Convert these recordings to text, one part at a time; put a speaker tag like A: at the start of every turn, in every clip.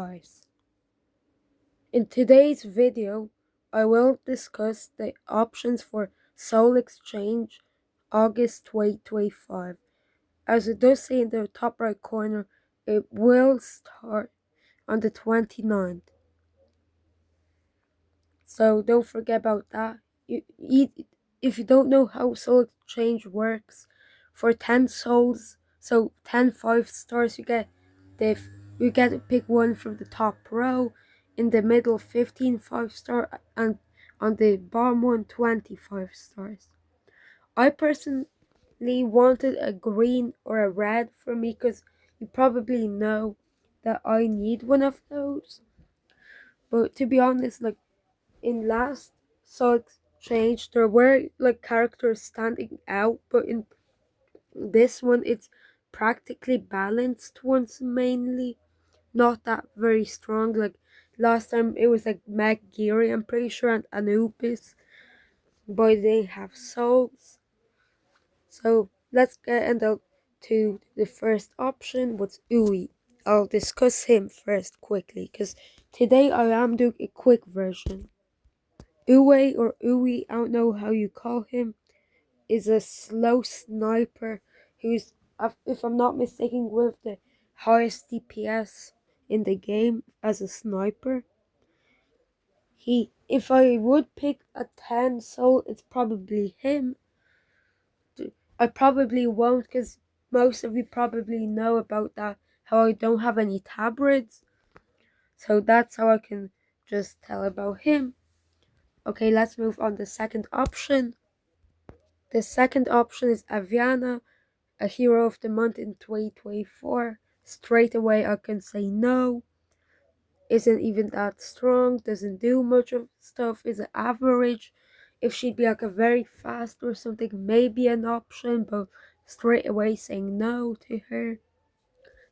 A: guys. In today's video, I will discuss the options for Soul Exchange August 2025. As it does say in the top right corner, it will start on the 29th. So don't forget about that. If you don't know how Soul Exchange works, for 10 souls, so 10 5 stars, you get to pick one from the top row, in the middle 15 5-star, and on the bottom one 25 stars. I personally wanted a green or a red for me because you probably know that I need one of those. But to be honest, like in last Soul Exchange, there were like characters standing out, but in this one it's practically balanced ones mainly, not that very strong. Like last time it was like Meg Geary, I'm pretty sure, and Anubis, but they have souls. So let's get into the first option, what's Uwe. I'll discuss him first quickly because today I am doing a quick version. Uwe or Uwe, I don't know how you call him, is a slow sniper who's, if I'm not mistaken, with the highest DPS in the game as a sniper. If I would pick a 10 soul, it's probably him. I probably won't because most of you probably know about that, how I don't have any tabrids. So that's how I can just tell about him. Okay, let's move on to the second option. The second option is Aviana, a hero of the month in 2024. Straight away I can say no. Isn't even that strong, doesn't do much of stuff, is an average. If she'd be like a very fast or something, maybe an option, but straight away saying no to her.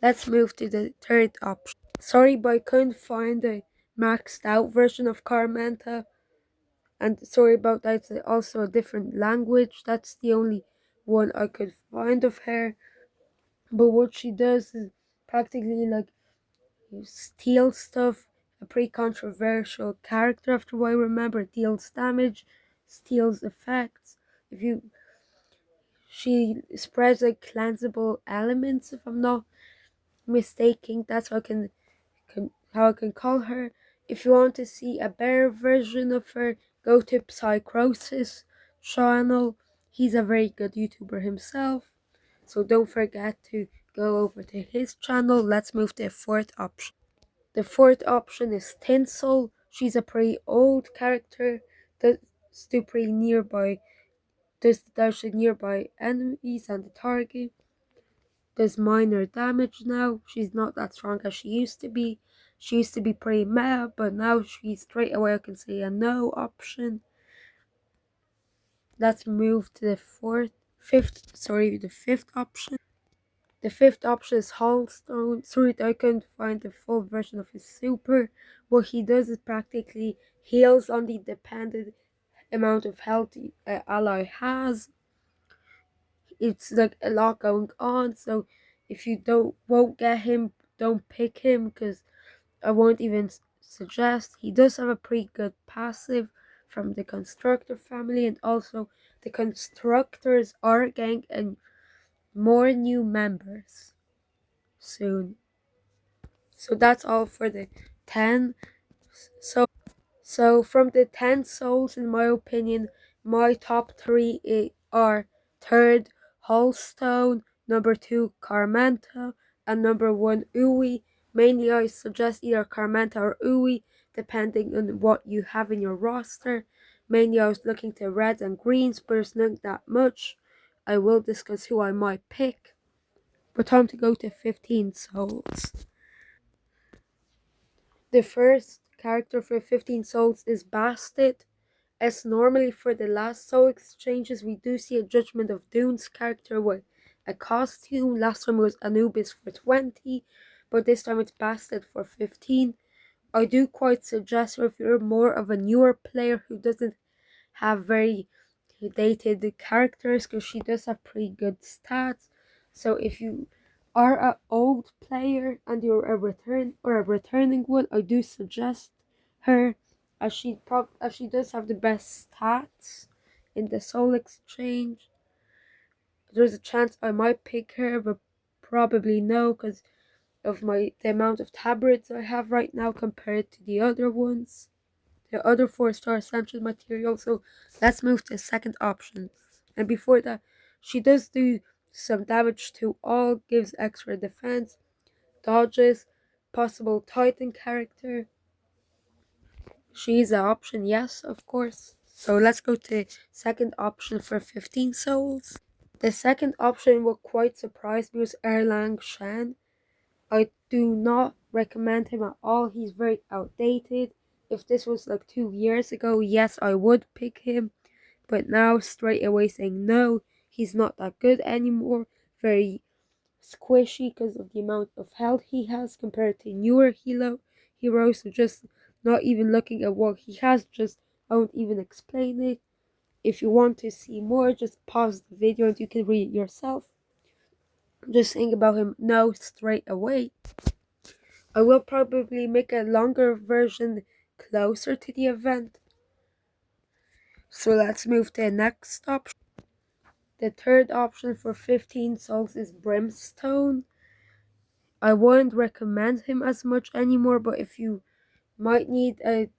A: Let's move to the third option. Sorry, but I couldn't find a maxed out version of Carmenta. And sorry about that, it's also a different language. That's the only one I could find of her. But what she does is practically like steal stuff. A pretty controversial character after what I remember. Deals damage, steals effects. She spreads like cleansable elements, if I'm not mistaken. That's how I can call her. If you want to see a better version of her, go to Psychrosis channel. He's a very good YouTuber himself, so don't forget to go over to his channel. Let's move to the fourth option. The fourth option is Tinsel. She's a pretty old character that's do pretty nearby. Does the dash nearby enemies and the target. Does minor damage now. She's not that strong as she used to be. She used to be pretty meta, but now she's straight away I can say a no option. Let's move to the fifth option. The fifth option is Hallstone. Sorry, I couldn't find the full version of his super. What he does is practically heals on the dependent amount of health the ally has. It's like a lot going on, so if you won't get him, don't pick him because I won't even suggest. He does have a pretty good passive from the Constructor family, and also the Constructors are getting more new members soon. So that's all for the 10. So from the 10 souls, in my opinion, my top 3 are third Hallstone, number 2 Carmenta, and number 1 Uwe. Mainly I suggest either Carmenta or Uwe, depending on what you have in your roster. Mainly I was looking to reds and greens, but there's not that much. I will discuss who I might pick. But time to go to 15 souls. The first character for 15 souls is Bastet. As normally for the last soul exchanges, we do see a Judgment of Dunes character with a costume. Last time it was Anubis for 20, but this time it's Bastet for 15. I do quite suggest her if you're more of a newer player who doesn't have very dated characters, because she does have pretty good stats. So if you are an old player and you're a returning one, I do suggest her, as she does have the best stats in the soul exchange. There's a chance I might pick her, but probably no, because of the amount of tabrets I have right now compared to the other ones, the other 4-star essential material. So let's move to the second option. And before that, she does do some damage to all, gives extra defense, dodges, possible Titan character. She's an option, yes, of course. So let's go to second option for 15 souls. The second option will quite surprise me was Erlang Shen. I do not recommend him at all. He's very outdated. If this was like 2 years ago, yes, I would pick him. But now, straight away saying no, he's not that good anymore. Very squishy because of the amount of health he has compared to newer heroes. So just not even looking at what he has, just I won't even explain it. If you want to see more, just pause the video and you can read it yourself. Just saying about him no straight away. I will probably make a longer version closer to the event. So let's move to the next option. The third option for 15 souls is Brimstone. I wouldn't recommend him as much anymore, but if you might need a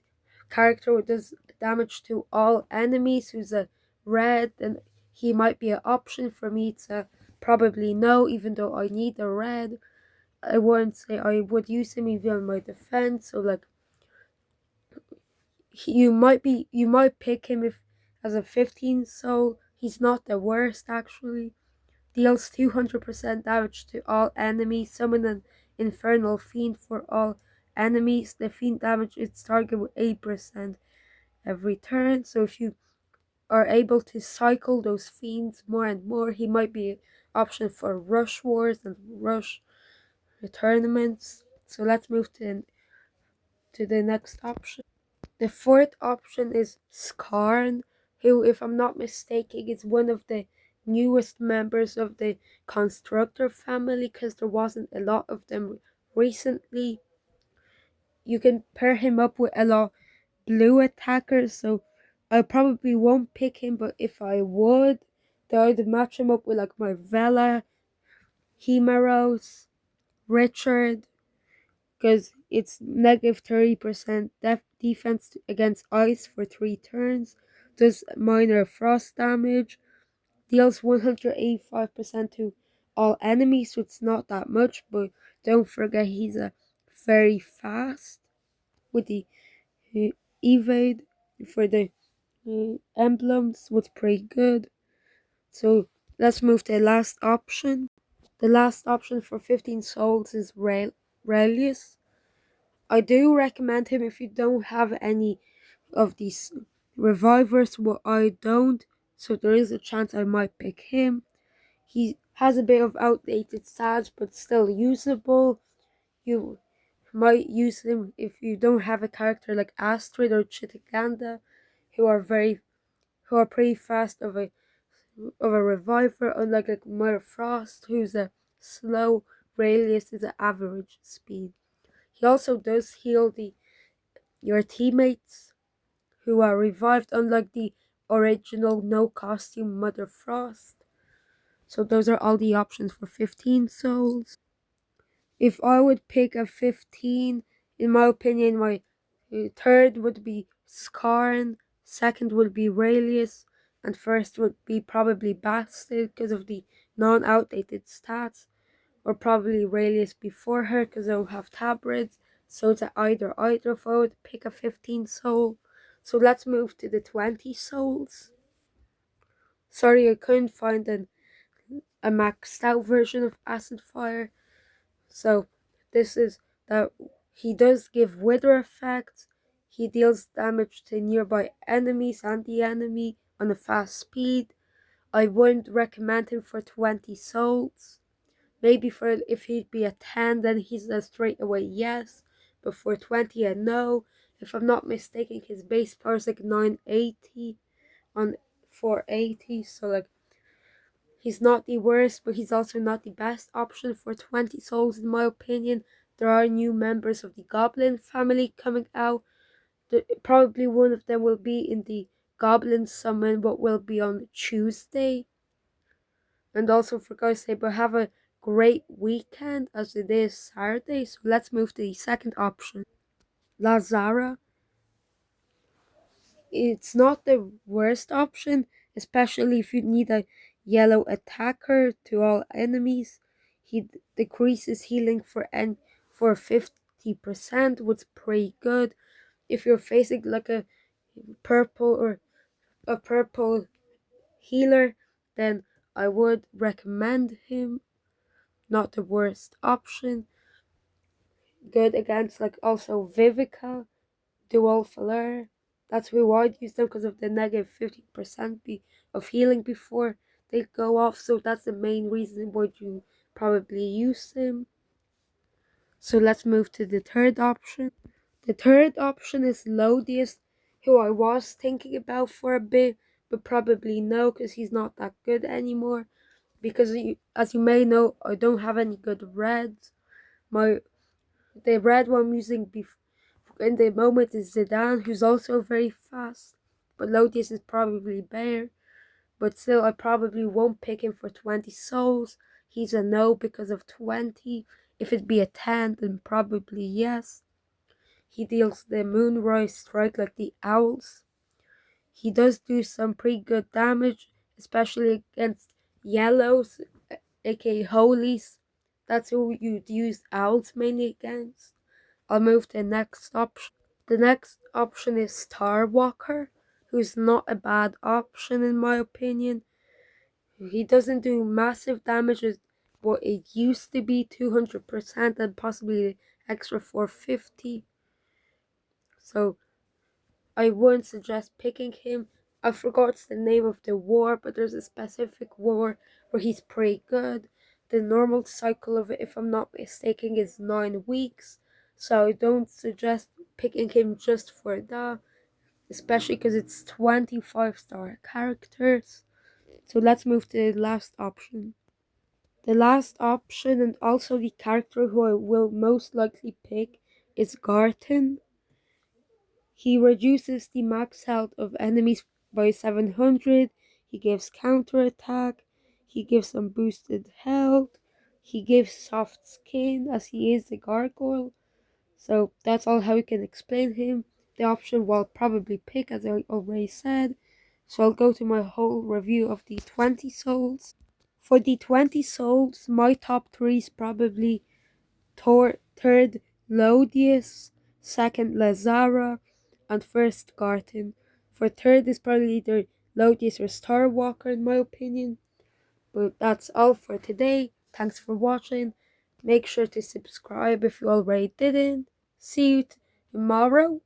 A: character who does damage to all enemies who's a red, then he might be an option for me to probably know, even though I need a red. I wouldn't say I would use him even on my defense, so like you might pick him if as a 15 soul. He's not the worst actually. Deals 200% damage to all enemies. Summon an infernal fiend for all enemies. The fiend damage its target with 8% every turn. So if you are able to cycle those fiends more and more, he might be an option for rush wars and rush tournaments. So let's move to the next option. The fourth option is Skarn, who, if I'm not mistaken, is one of the newest members of the Constructor family because there wasn't a lot of them recently. You can pair him up with a lot blue attackers, so I probably won't pick him, but if I would, then I'd match him up with like Marvella, Himeros, Richard, because it's negative 30% defense against ice for 3 turns, does minor frost damage, deals 185% to all enemies, so it's not that much, but don't forget he's a very fast with the evade for the emblems was pretty good. So let's move to the last option. The last option for 15 souls is Relius. I do recommend him if you don't have any of these revivers, what I don't, so there is a chance I might pick him. He has a bit of outdated stats, but still usable. You might use him if you don't have a character like Astrid or Chitiganda, who are pretty fast of a reviver, unlike like Mother Frost, who's a slow. Radius is an average speed. He also does heal your teammates who are revived, unlike the original no costume Mother Frost. So those are all the options for 15 souls. If I would pick a 15, in my opinion, my third would be Skarn, second would be Raelius, and first would be probably Bastard because of the non-outdated stats, or probably Raelius before her because I don't have tabrets. So it's either if I would pick a 15 soul. So let's move to the 20 souls. Sorry, I couldn't find a maxed out version of Acid Fire. So this is that he does give wither effects. He deals damage to nearby enemies and the enemy on a fast speed. I wouldn't recommend him for 20 souls. Maybe for if he'd be a 10, then he's a straight away yes. But for 20, a no. If I'm not mistaken, his base power is like 980 on 480. So like He's not the worst, but he's also not the best option for 20 souls in my opinion. There are new members of the Goblin family coming out. Probably one of them will be in the Goblin Summon, but will be on Tuesday. And also, for God's sake, but have a great weekend as it is Saturday. So let's move to the second option. Lazara. It's not the worst option, especially if you need a yellow attacker to all enemies. He decreases healing for 50%, which is pretty good. If you're facing like a purple healer, then I would recommend him. Not the worst option. Good against like also Vivica, Dual Flare. That's who I'd use them because of the negative 50% of healing before they go off. So that's the main reason why you probably use them. So let's move to the third option. The third option is Lodius, who I was thinking about for a bit, but probably no, because he's not that good anymore. Because as you may know, I don't have any good reds. The red one I'm using in the moment is Zidane, who's also very fast. But Lodius is probably better. But still, I probably won't pick him for 20 souls. He's a no because of 20. If it be a 10, then probably yes. He deals the Moonrise Strike like the owls. He does do some pretty good damage, especially against yellows, aka holies. That's who you'd use owls mainly against. I'll move to the next option. The next option is Starwalker, who's not a bad option in my opinion. He doesn't do massive damage, but it used to be 200% and possibly extra 450. So I wouldn't suggest picking him. I forgot the name of the war, but there's a specific war where he's pretty good. The normal cycle of it, if I'm not mistaken, is 9 weeks. So I don't suggest picking him just for that, especially because it's 25-star characters. So let's move to the last option. The last option, and also the character who I will most likely pick, is Garten. He reduces the max health of enemies by 700. He gives counterattack. He gives some boosted health. He gives soft skin as he is the gargoyle. So that's all how you can explain him. The option will probably pick, as I already said. So I'll go to my whole review of the 20 souls. For the 20 souls, my top 3 is probably third Lodius, second Lazara, and first Garten. For third is probably either Lodius or Starwalker in my opinion. But that's all for today. Thanks for watching. Make sure to subscribe if you already didn't. See you tomorrow.